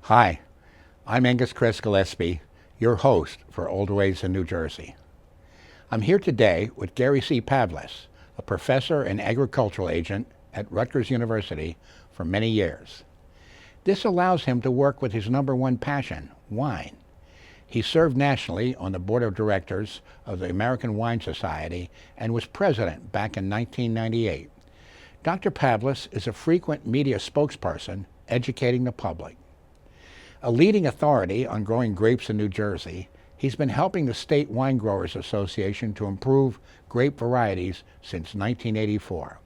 Hi, I'm Angus Kress Gillespie, your host for Old Ways in New Jersey. I'm here today with Gary C. Pavlis, a professor and agricultural agent at Rutgers University for many years. This allows him to work with his number one passion, wine. He served nationally on the board of directors of the American Wine Society and was president back in 1998. Dr. Pavlis is a frequent media spokesperson educating the public. A leading authority on growing grapes in New Jersey, he's been helping the State Wine Growers Association to improve grape varieties since 1984.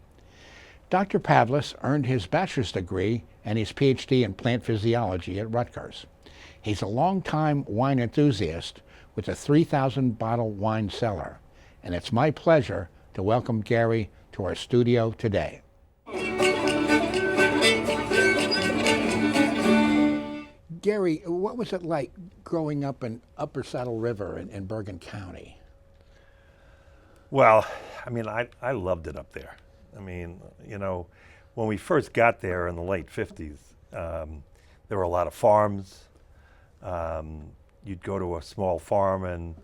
Dr. Pavlis earned his bachelor's degree and his PhD in plant physiology at Rutgers. He's a longtime wine enthusiast with a 3,000 bottle wine cellar, and it's my pleasure to welcome Gary to our studio today. Gary, what was it like growing up in Upper Saddle River in Bergen County? Well, I loved it up there. When we first got there in the late 50s, there were a lot of farms. You'd go to a small farm and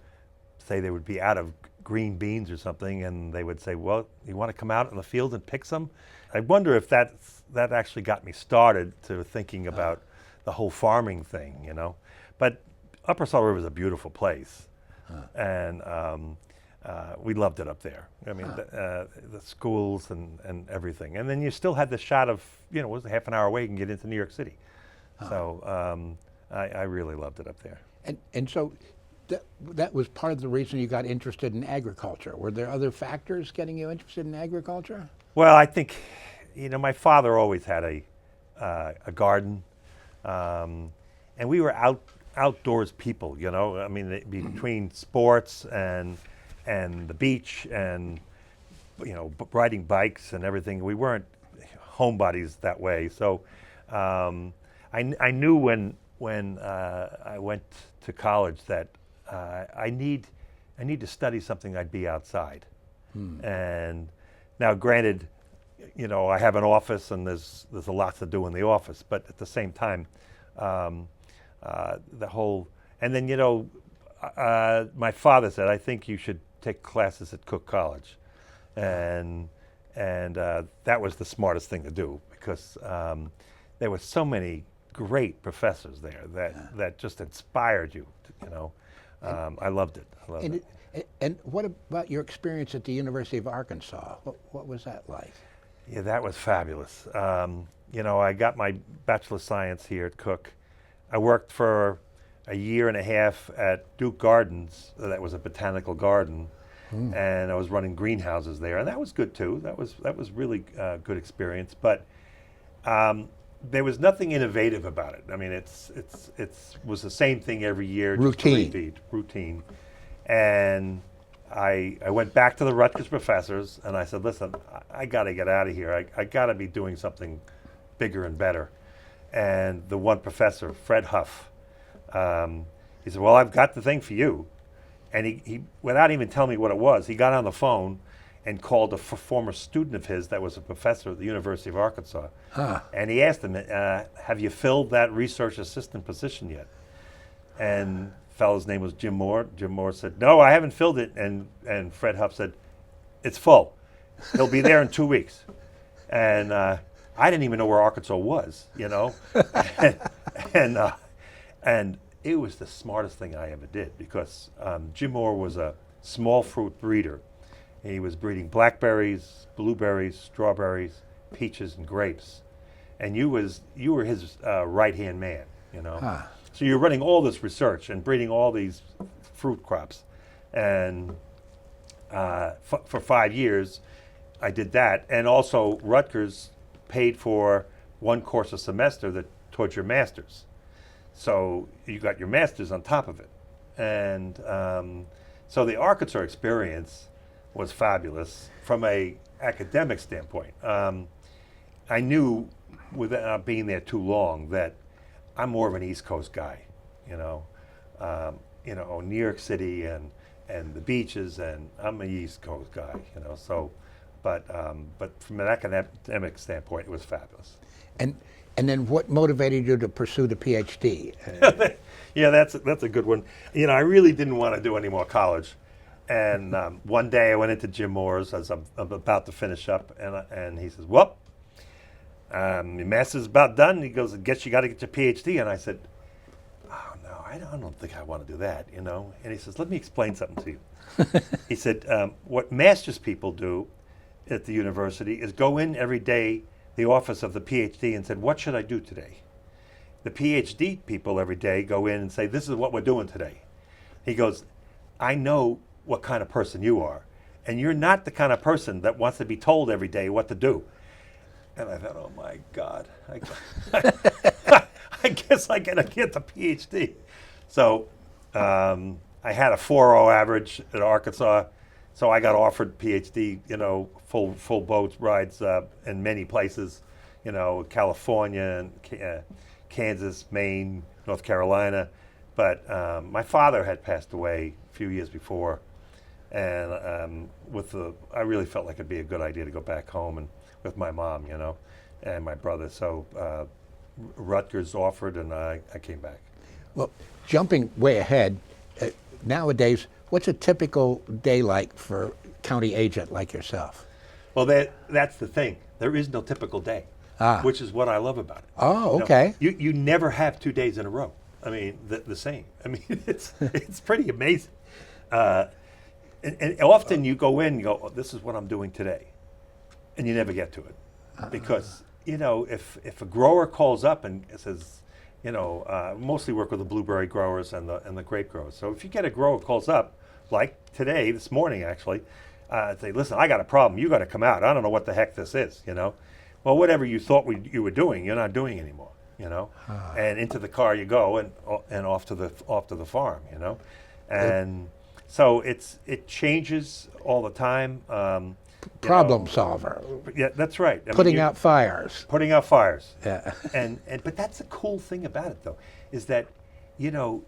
say they would be out of green beans or something, and they would say, well, you want to come out in the field and pick some? I wonder if that actually got me started to thinking about the whole farming thing, But Upper Saddle River is a beautiful place, and we loved it up there. The schools and everything. And then you still had the shot of, it was a half an hour away, you can get into New York City. So I really loved it up there. And so that was part of the reason you got interested in agriculture. Were there other factors getting you interested in agriculture? Well, I think, my father always had a garden. And we were outdoors people, between sports and the beach and, riding bikes and everything. We weren't homebodies that way. So I knew when I went to college that I need to study something. I'd be outside. And now, granted, I have an office and there's a lot to do in the office, but at the same time, the whole, and then, my father said, I think you should take classes at Cook College. And that was the smartest thing to do because there were so many great professors there that just inspired you, I loved it. And what about your experience at the University of Arkansas? What was that like? Yeah, that was fabulous. I got my Bachelor of Science here at Cook. I worked for a year and a half at Duke Gardens. That was a botanical garden, and I was running greenhouses there, and that was good too. That was really good experience. But there was nothing innovative about it. It was the same thing every year. Routine. And I went back to the Rutgers professors and I said, listen, I got to get out of here. I got to be doing something bigger and better. And the one professor, Fred Huff, he said, well, I've got the thing for you. And he without even telling me what it was, he got on the phone and called a former student of his that was a professor at the University of Arkansas. And he asked him, have you filled that research assistant position yet? And fellow's name was Jim Moore. Jim Moore said, no, I haven't filled it. And Fred Huff said, it's full. He'll be there in 2 weeks. And I didn't even know where Arkansas was, and it was the smartest thing I ever did because Jim Moore was a small fruit breeder. He was breeding blackberries, blueberries, strawberries, peaches, and grapes. And you were his right-hand man, So you're running all this research and breeding all these fruit crops. And for 5 years, I did that. And also, Rutgers paid for one course a semester that taught your master's. So you got your master's on top of it. And so the Arkansas experience was fabulous from a academic standpoint. I knew, without being there too long, that I'm more of an East Coast guy, New York City and the beaches, and I'm an East Coast guy, So, but from an academic standpoint, it was fabulous. And And then what motivated you to pursue the PhD? Yeah, that's a good one. You know, I really didn't want to do any more college. And one day I went into Jim Moore's as I'm about to finish up, and he says, "Well, your master's about done." He goes, "I guess you got to get your PhD." And I said, "Oh no, I don't think I want to do that." You know. And he says, "Let me explain something to you." He said, "What master's people do at the university is go in every day, the office of the PhD, and said, 'What should I do today?' The PhD people every day go in and say, 'This is what we're doing today.'" He goes, "I know what kind of person you are, and you're not the kind of person that wants to be told every day what to do." And I thought, oh my God, I guess I gotta get the PhD. So I had a 4.0 average at Arkansas, so I got offered PhD, you know, full boat rides in many places, you know, California, and Kansas, Maine, North Carolina. But my father had passed away a few years before, and I really felt like it'd be a good idea to go back home and with my mom, you know, and my brother. So Rutgers offered, and I came back. Well, jumping way ahead, nowadays, what's a typical day like for a county agent like yourself? Well, that's the thing. There is no typical day, which is what I love about it. Oh, okay. You never have 2 days in a row. I mean, the same. I mean, it's pretty amazing. And often you go in and go, oh, "This is what I'm doing today," and you never get to it because you know if a grower calls up and says, you know, mostly work with the blueberry growers and the grape growers. So if you get a grower calls up, like today, this morning actually, say, "Listen, I got a problem. You got to come out. I don't know what the heck this is." You know, well, whatever you thought you were doing, you're not doing anymore. You know, and into the car you go, and off to the farm. You know, and so it changes all the time. Problem solver. Yeah, that's right. Putting out fires. Putting out fires. Yeah. and but that's the cool thing about it, though, is that, you know,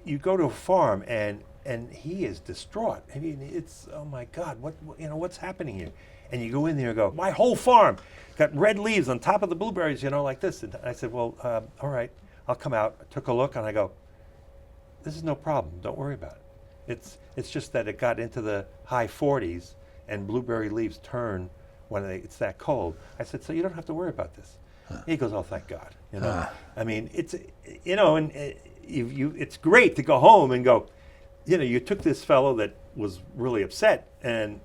you go to a farm and he is distraught. I mean, it's, oh my God, what's happening here? And you go in there and go, "My whole farm got red leaves on top of the blueberries, you know, like this." And I said, "Well, all right, I'll come out." I took a look and I go, "This is no problem. Don't worry about it. It's just that it got into the high 40s and blueberry leaves turn when it's that cold." I said, "So you don't have to worry about this." He goes, "Oh, thank God." You know, I mean, it's, you know, and it's great to go home and go, you know, you took this fellow that was really upset and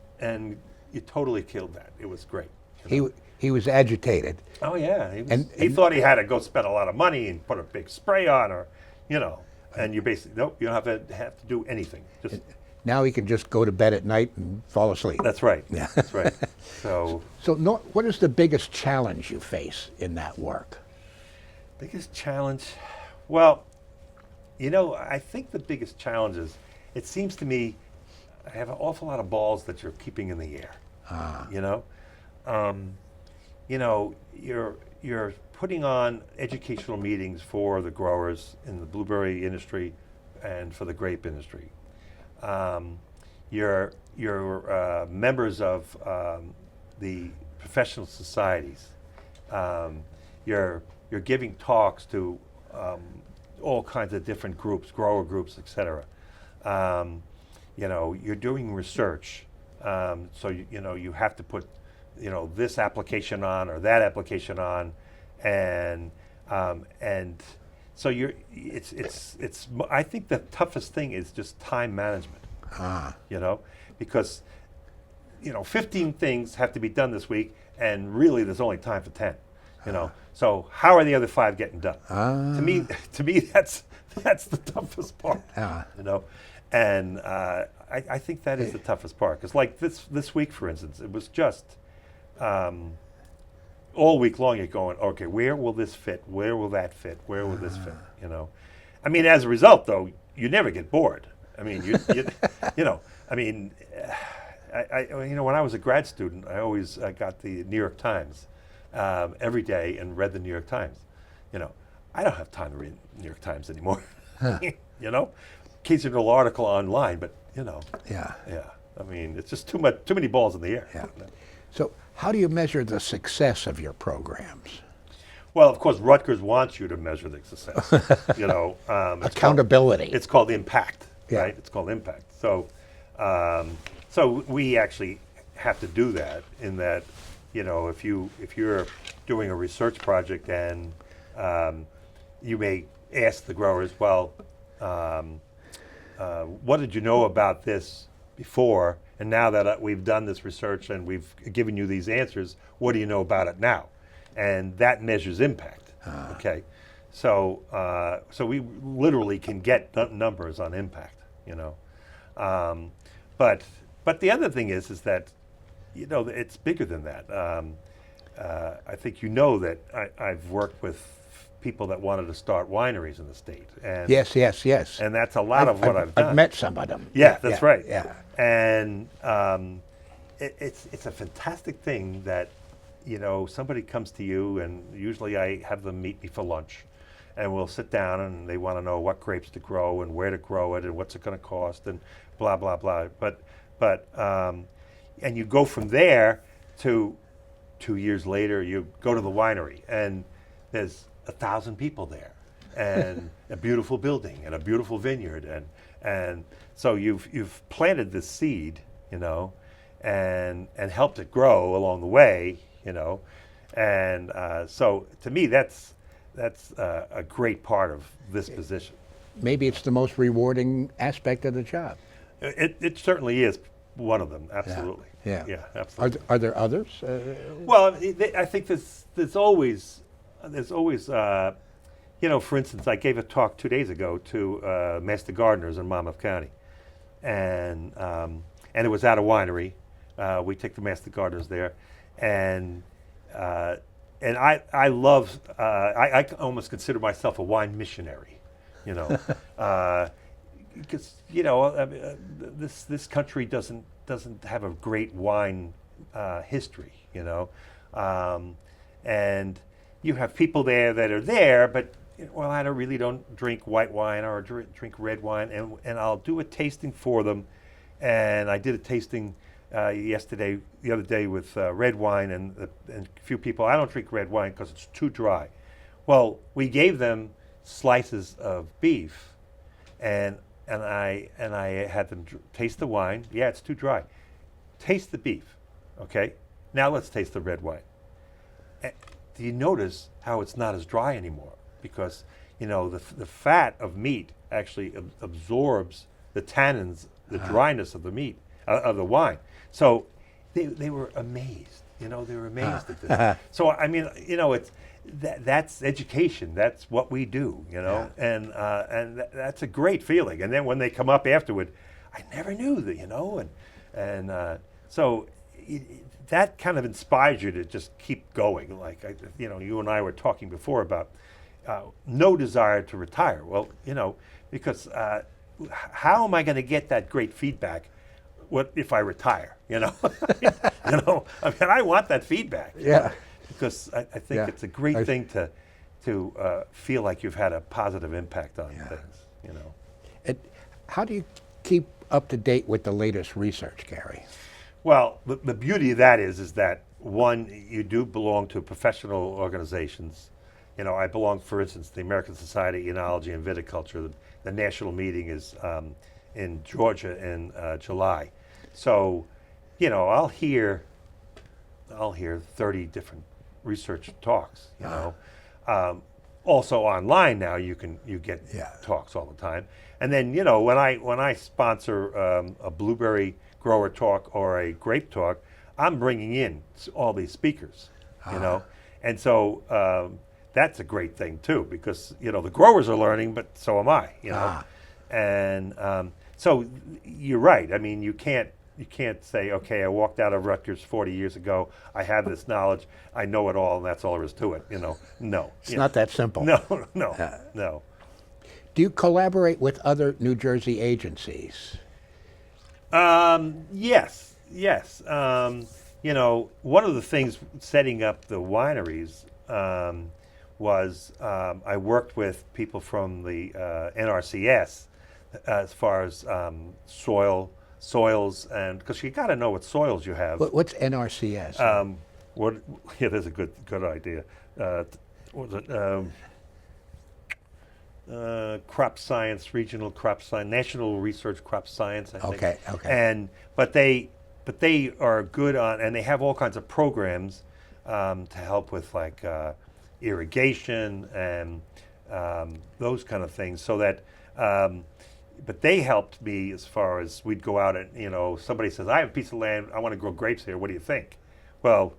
you totally killed that. It was great. You know? He was agitated. Oh yeah, he thought he had to go spend a lot of money and put a big spray on, or, you know, and you basically, nope, you don't have to do anything. Just now he can just go to bed at night and fall asleep. That's right. Yeah. That's right. So what is the biggest challenge you face in that work? Biggest challenge? Well, you know, I think the biggest challenge is, it seems to me, I have an awful lot of balls that you're keeping in the air. You know, you're putting on educational meetings for the growers in the blueberry industry and for the grape industry. You're members of the professional societies. You're giving talks to all kinds of different groups, grower groups, etc. You know, you're doing research, so you have to put, you know, this application on or that application on, and so it's. I think the toughest thing is just time management. You know, because, you know, 15 things have to be done this week, and really there's only time for 10. You know, so how are the other 5 getting done? To me, that's the toughest part. You know, and I think that is the toughest part, because like this week, for instance, it was just all week long you're going, okay, where will this fit? Where will that fit? Where will this fit? You know, I mean, as a result, though, you never get bored. I mean, you know, I mean, you know, when I was a grad student, I always got the New York Times every day and read the New York Times. You know, I don't have time to read the New York Times anymore. You know, occasional article online, but you know, yeah. I mean, it's just too many balls in the air. Yeah. So, how do you measure the success of your programs? Well, of course, Rutgers wants you to measure the success. Accountability. It's called impact, Yeah. right? It's called impact. So we actually have to do that. In that, if you're doing a research project and you may ask the growers, well, what did you know about this before? And now that we've done this research and we've given you these answers, what do you know about it now? And that measures impact. Okay, so we literally can get numbers on impact. But the other thing is that it's bigger than that. I think that I've worked with people that wanted to start wineries in the state. And Yes. And that's a lot of what I've done. I've met some of them. Yeah, that's right. Yeah. And it's a fantastic thing that somebody comes to you, and usually I have them meet me for lunch, and we'll sit down and they want to know what grapes to grow and where to grow it and what's it going to cost and blah blah blah. But and you go from there to 2 years later, you go to the winery and there's 1,000 people there, and a beautiful building and a beautiful vineyard, and so you've planted this seed, and helped it grow along the way, and so to me that's a great part of this position. Maybe it's the most rewarding aspect of the job. It certainly is one of them, absolutely. Yeah. Absolutely. Are there others? Well, I think there's always, for instance, I gave a talk 2 days ago to master gardeners in Monmouth County, and it was at a winery. We take the master gardeners there, and I love. I almost consider myself a wine missionary, because this country doesn't have a great wine history, and you have people there that are there, but I don't drink white wine or drink red wine, and I'll do a tasting for them, and I did a tasting the other day with red wine, and a few people, I don't drink red wine because it's too dry. Well, we gave them slices of beef, and I had them taste the wine. Yeah, it's too dry. Taste the beef, okay? Now let's taste the red wine. Do you notice how it's not as dry anymore? Because the fat of meat actually absorbs the tannins, the dryness of the meat, of the wine. So they were amazed. They were amazed at this. So I mean, it's that's education. That's what we do. And that's a great feeling. And then when they come up afterward, I never knew that. So that kind of inspires you to just keep going. Like you and I were talking before about no desire to retire. Well, because how am I going to get that great feedback? What if I retire? I mean, I want that feedback. Yeah. Because I think it's a great thing to feel like you've had a positive impact on things. And how do you keep up to date with the latest research, Gary? Well, the beauty of that is that one, you do belong to professional organizations. I belong, for instance, to the American Society of Enology and Viticulture. The national meeting is in Georgia in July. So, I'll hear 30 different research talks. Also online now, you get talks all the time. And then when I sponsor a blueberry grower talk or a grape talk, I'm bringing in all these speakers. And so that's a great thing too, because the growers are learning, but so am I. And so you're right. I mean, you can't say, okay, I walked out of Rutgers 40 years ago. I have this knowledge. I know it all, and that's all there is to it. No. It's not that simple. No. Do you collaborate with other New Jersey agencies? Yes. One of the things setting up the wineries was I worked with people from the NRCS as far as soils, and because you got to know what soils you have. What's NRCS? There's a good idea. what was it? Crop science, regional crop science, national research crop science. I think. Okay. And but they are good on, and they have all kinds of programs to help with like irrigation and those kind of things. So that, but they helped me as far as we'd go out and somebody says, I have a piece of land, I want to grow grapes here. What do you think? Well,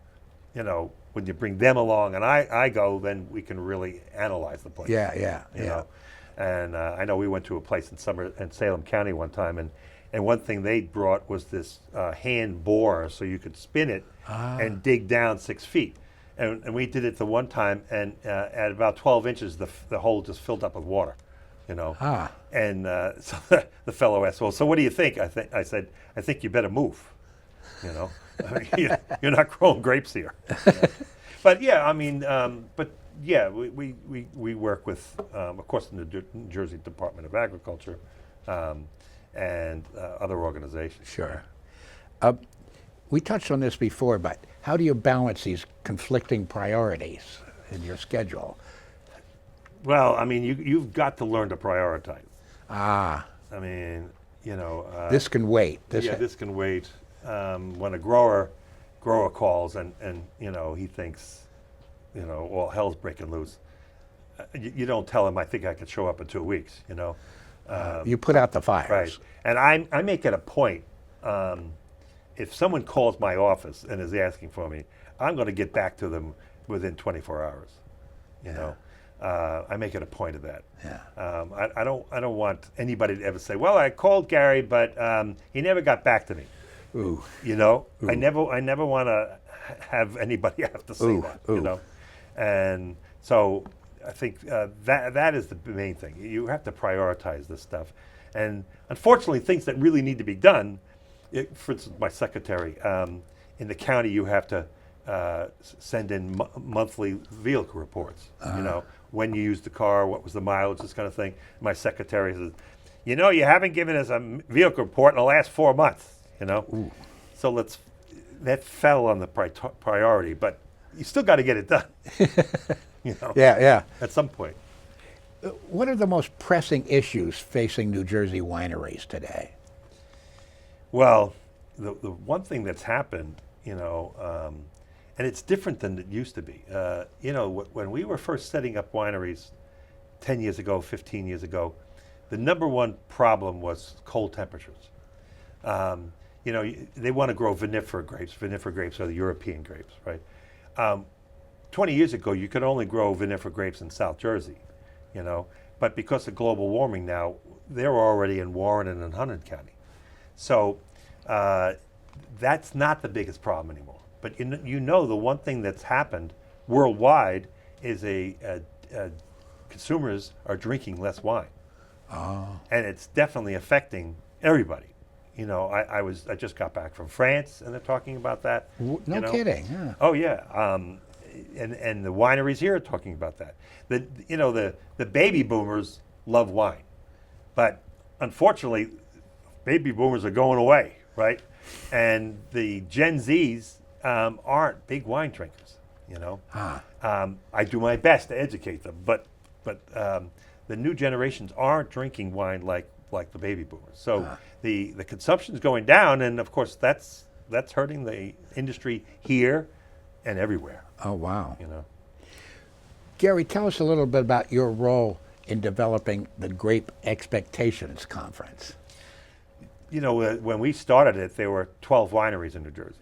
when you bring them along and I go, then we can really analyze the place. Yeah. And I know we went to a place in Salem County one time, and one thing they brought was this hand borer, so you could spin it and dig down 6 feet. And we did it the one time, and at about 12 inches, the hole just filled up with water, And so the fellow asked, well, so what do you think? I said, I think you better move, You're not growing grapes here. But yeah, I mean, we work with, of course, the New Jersey Department of Agriculture and other organizations. Sure. We touched on this before, but how do you balance these conflicting priorities in your schedule? Well, I mean, you've got to learn to prioritize. I mean, this can wait. This can wait. When a grower calls and he thinks, all hell's breaking loose. You don't tell him, I think I could show up in 2 weeks, you put out the fires. Right. And I make it a point, if someone calls my office and is asking for me, I'm going to get back to them within 24 hours, I make it a point of that. Yeah. I don't want anybody to ever say, well, I called Gary, but he never got back to me. Ooh. Ooh. Ooh. I never want to have anybody have to say that. And so I think that is the main thing. You have to prioritize this stuff, and unfortunately, things that really need to be done. For instance, my secretary in the county, you have to send in monthly vehicle reports. When you used the car, what was the mileage, this kind of thing. My secretary says, you haven't given us a vehicle report in the last 4 months. Ooh. So that fell on the priority, but you still got to get it done. Yeah. At some point. What are the most pressing issues facing New Jersey wineries today? Well, the one thing that's happened, and it's different than it used to be. When we were first setting up wineries 10 years ago, 15 years ago, the number one problem was cold temperatures. They want to grow vinifera grapes. Vinifera grapes are the European grapes, right? 20 years ago, you could only grow vinifera grapes in South Jersey, But because of global warming now, they're already in Warren and in Hunterdon County. So that's not the biggest problem anymore. But the one thing that's happened worldwide is consumers are drinking less wine. Oh. And it's definitely affecting everybody. I just got back from France, and they're talking about that. No kidding. Yeah. Oh yeah, and the wineries here are talking about that. The baby boomers love wine, but unfortunately, baby boomers are going away, right? And the Gen Zs aren't big wine drinkers. I do my best to educate them, but the new generations aren't drinking wine like the baby boomers. So the consumption is going down, and of course that's hurting the industry here and everywhere. Oh wow. Gary, tell us a little bit about your role in developing the Grape Expectations Conference. When we started it, there were 12 wineries in New Jersey,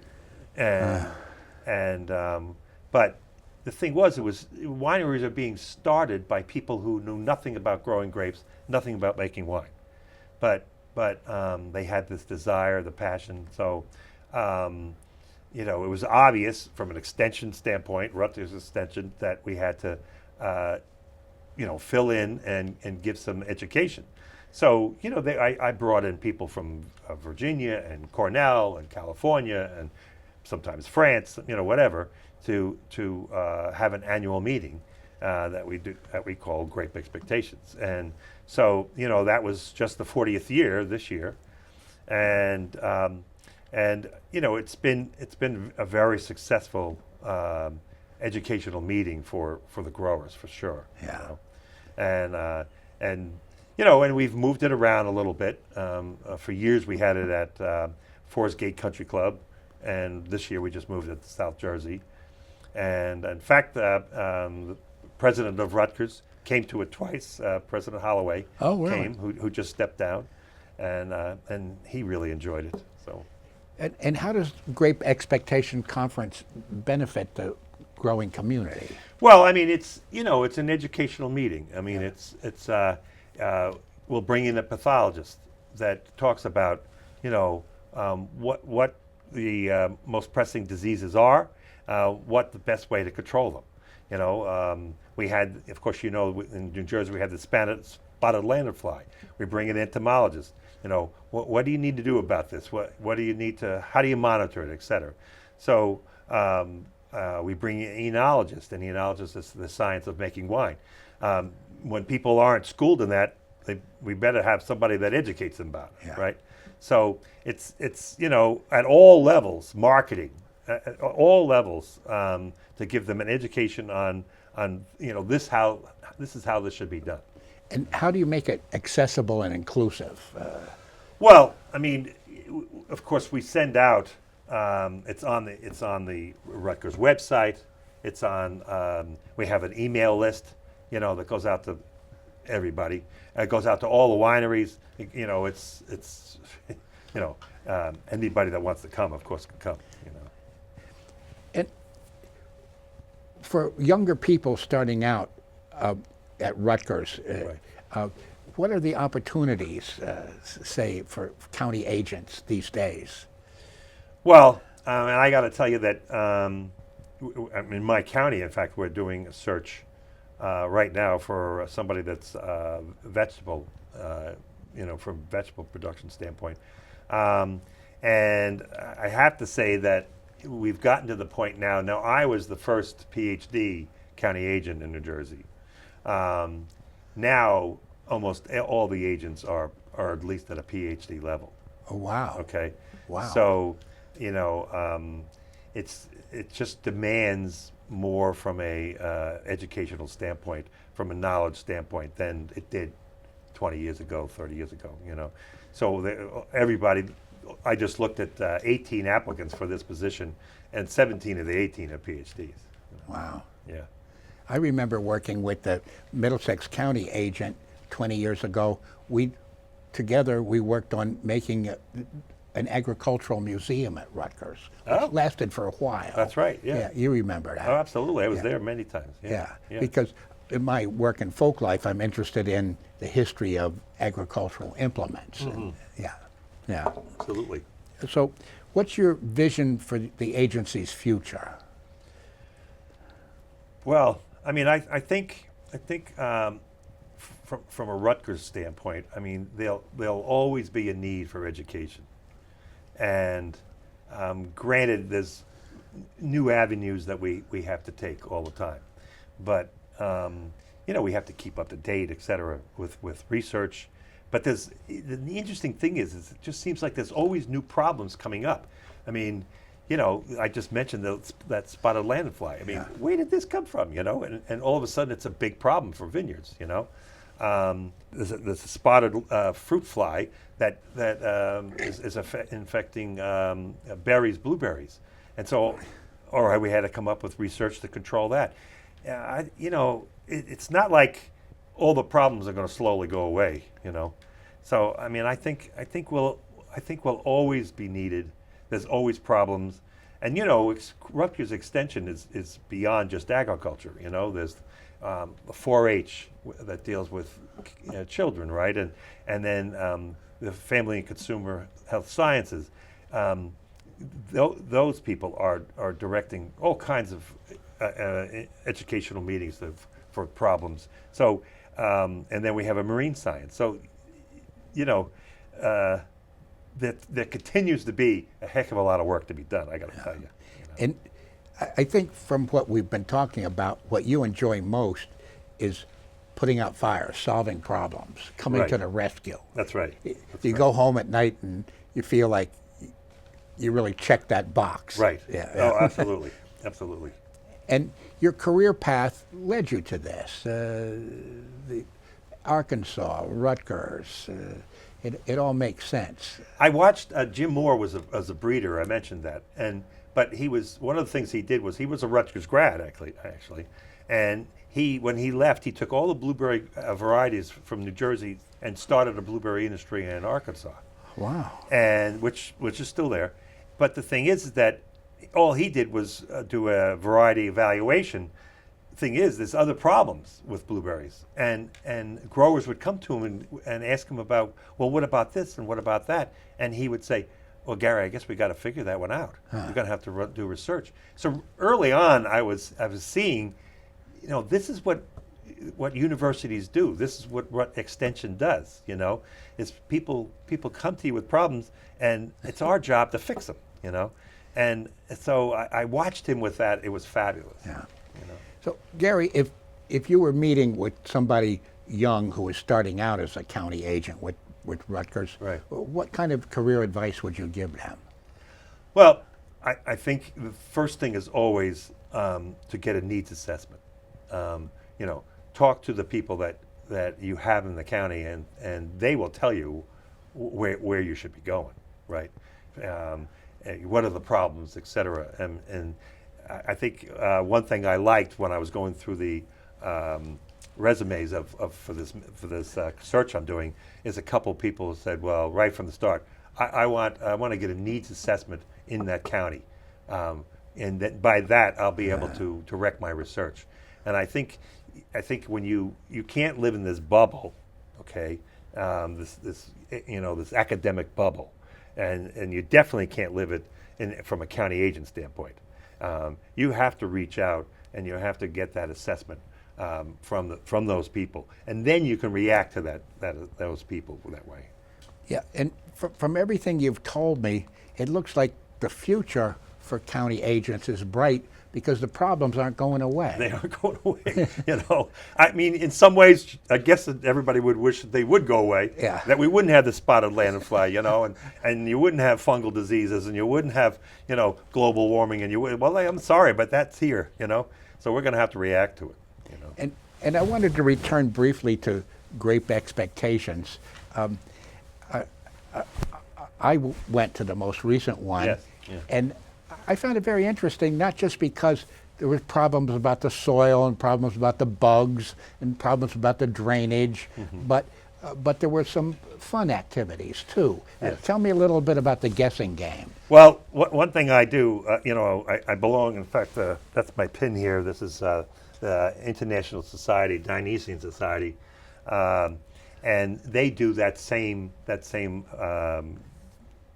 but the thing was, wineries are being started by people who knew nothing about growing grapes, nothing about making wine. But they had this desire, the passion. So, it was obvious from an extension standpoint, Rutgers Extension, that we had to, fill in and give some education. So, I brought in people from Virginia and Cornell and California and sometimes France, whatever, to have an annual meeting that we call Grape Expectations. And so, that was just the 40th year this year, and it's been a very successful educational meeting for the growers, for sure. Yeah. And we've moved it around a little bit. For years we had it at Forest Gate Country Club, and this year we just moved it to South Jersey. And in fact, the president of Rutgers came to it twice. President Holloway came, who just stepped down, and he really enjoyed it. So. And how does Grape Expectation Conference benefit the growing community? Well, I mean, it's an educational meeting. I mean, we'll bring in a pathologist that talks about what the most pressing diseases are, what the best way to control them. We had, of course, in New Jersey we had the spotted lanternfly. We bring in entomologists. What do you need to do about this? What do you need to? How do you monitor it, et cetera? So we bring in enologists, and enologists is the science of making wine. When people aren't schooled in that, we better have somebody that educates them about it, right? So it's at all levels, marketing, at all levels, to give them an education on this is how this should be done. And how do you make it accessible and inclusive? Well, I mean, of course, we send out. It's on the Rutgers website. It's on. We have an email list, that goes out to everybody. It goes out to all the wineries. It's anybody that wants to come, of course, can come. And for younger people starting out at Rutgers, what are the opportunities, say, for county agents these days? Well, and I got to tell you that in my county, in fact, we're doing a search right now for somebody that's vegetable, from vegetable production standpoint. And I have to say that we've gotten to the point now. Now, I was the first PhD county agent in New Jersey. Now, almost all the agents are at least at a PhD level. Oh, wow. Okay. Wow. So, it just demands more from a educational standpoint, from a knowledge standpoint, than it did 20 years ago, 30 years ago. So everybody. I just looked at 18 applicants for this position, and 17 of the 18 are PhDs. Wow. Yeah. I remember working with the Middlesex County agent 20 years ago. Together we worked on making an agricultural museum at Rutgers, which lasted for a while. That's right, yeah. Yeah, you remember that. Oh, absolutely. I was there many times. Yeah, because in my work in folk life, I'm interested in the history of agricultural implements. Mm-hmm. And, yeah. Absolutely. So what's your vision for the agency's future? Well, I mean, I think from a Rutgers standpoint, I mean, there'll always be a need for education, and granted, there's new avenues that we have to take all the time, but we have to keep up to date, et cetera, with research. But the interesting thing is it just seems like there's always new problems coming up. I mean, I just mentioned that spotted lanternfly. I mean, where did this come from? And all of a sudden it's a big problem for vineyards. There's a spotted fruit fly that is infecting berries, blueberries, and so, we had to come up with research to control that. It's not like all the problems are going to slowly go away. So I mean, I think we'll always be needed. There's always problems, and Rutgers Extension is beyond just agriculture. There's the 4-H that deals with children, right, and then the Family and Consumer Health Sciences. Those people are directing all kinds of educational meetings for problems. So and then we have a marine science. So there continues to be a heck of a lot of work to be done, I got to tell you. And I think from what we've been talking about, what you enjoy most is putting out fires, solving problems, coming to the rescue. That's right. You go home at night and you feel like you really checked that box. Right. Yeah. Oh, absolutely. Absolutely. And your career path led you to this. The Arkansas, Rutgers, it all makes sense. I watched Jim Moore was a breeder. I mentioned that, but he was one of the things he did was he was a Rutgers grad actually, and when he left he took all the blueberry varieties from New Jersey and started a blueberry industry in Arkansas. Wow. And which is still there, but the thing is that all he did was do a variety evaluation. Thing is, there's other problems with blueberries, and growers would come to him and ask him about, well, what about this and what about that, and he would say, well, Gary, I guess we got to figure that one out. We're going to have to do research. So early on, I was seeing, this is what universities do. This is what extension does. Is people come to you with problems, and it's our job to fix them. And so I watched him with that. It was fabulous. Yeah. So, Gary, if you were meeting with somebody young who was starting out as a county agent with Rutgers, right, what kind of career advice would you give them? Well, I think the first thing is always to get a needs assessment. Talk to the people that you have in the county, and they will tell you where you should be going, right? What are the problems, et cetera. And I think one thing I liked when I was going through the resumes for this search I'm doing is a couple people said, well, right from the start, I want to get a needs assessment in that county, and by that I'll be able to direct my research. And I think when you can't live in this bubble, okay, this academic bubble, and you definitely can't live it from a county agent standpoint. You have to reach out and you have to get that assessment from those people, and then you can react to those people that way. Yeah, and from everything you've told me, it looks like the future for county agents is bright because the problems aren't going away. They aren't going away. I mean, in some ways, I guess that everybody would wish that they would go away. Yeah. That we wouldn't have the spotted lanternfly, and you wouldn't have fungal diseases, and you wouldn't have, global warming, and I'm sorry, but that's here, So we're going to have to react to it, And I wanted to return briefly to grape expectations. I went to the most recent one, Yes. Yeah. and I found it very interesting, not just because there were problems about the soil and problems about the bugs and problems about the drainage, but there were some fun activities too. Yes. Tell me a little bit about the guessing game. Well, one thing I do, I belong, in fact, that's my pin here. This is the International Society, Dionysian Society, and they do that same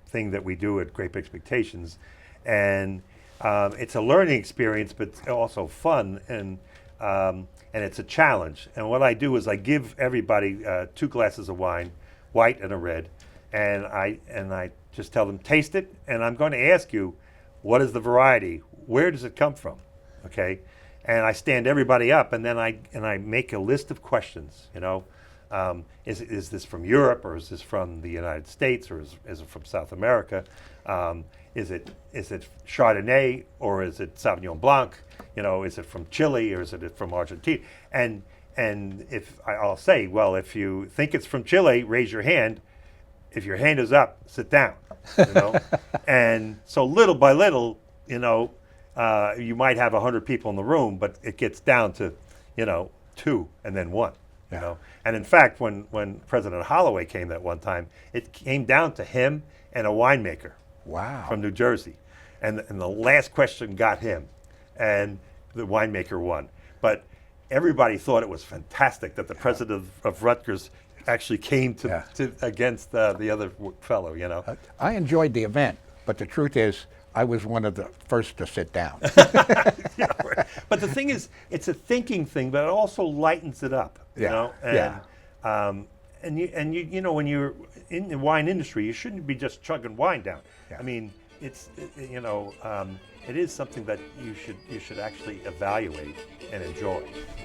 thing that we do at Grape Expectations, and it's a learning experience, but it's also fun, and it's a challenge. And what I do is I give everybody 2 glasses of wine, white and a red, and I just tell them, taste it, and I'm going to ask you, what is the variety? Where does it come from? Okay, and I stand everybody up, and then I make a list of questions. Is this from Europe, or is this from the United States, or is it from South America? Is it Chardonnay, or is it Sauvignon Blanc? Is it from Chile, or is it from Argentina? And if I'll say, well, if you think it's from Chile, raise your hand. If your hand is up, sit down. And so little by little, you might have 100 people in the room, but it gets down to, 2 and then 1. And in fact, when President Holloway came that one time, it came down to him and a winemaker. Wow. From New Jersey, and the last question got him, and the winemaker won. But everybody thought it was fantastic that the president of Rutgers actually came to against the other fellow. I enjoyed the event, but the truth is, I was one of the first to sit down. Yeah, right. But the thing is, it's a thinking thing, but it also lightens it up. And when you're in the wine industry, you shouldn't be just chugging wine down. Yeah. I mean, it is something that you should actually evaluate and enjoy.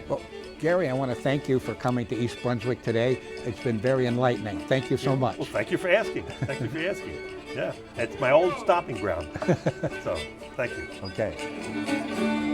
Well, Gary, I want to thank you for coming to East Brunswick today. It's been very enlightening. Thank you so much. Well, thank you for asking. Thank you for asking. Yeah, it's my old stomping ground. So, thank you. Okay.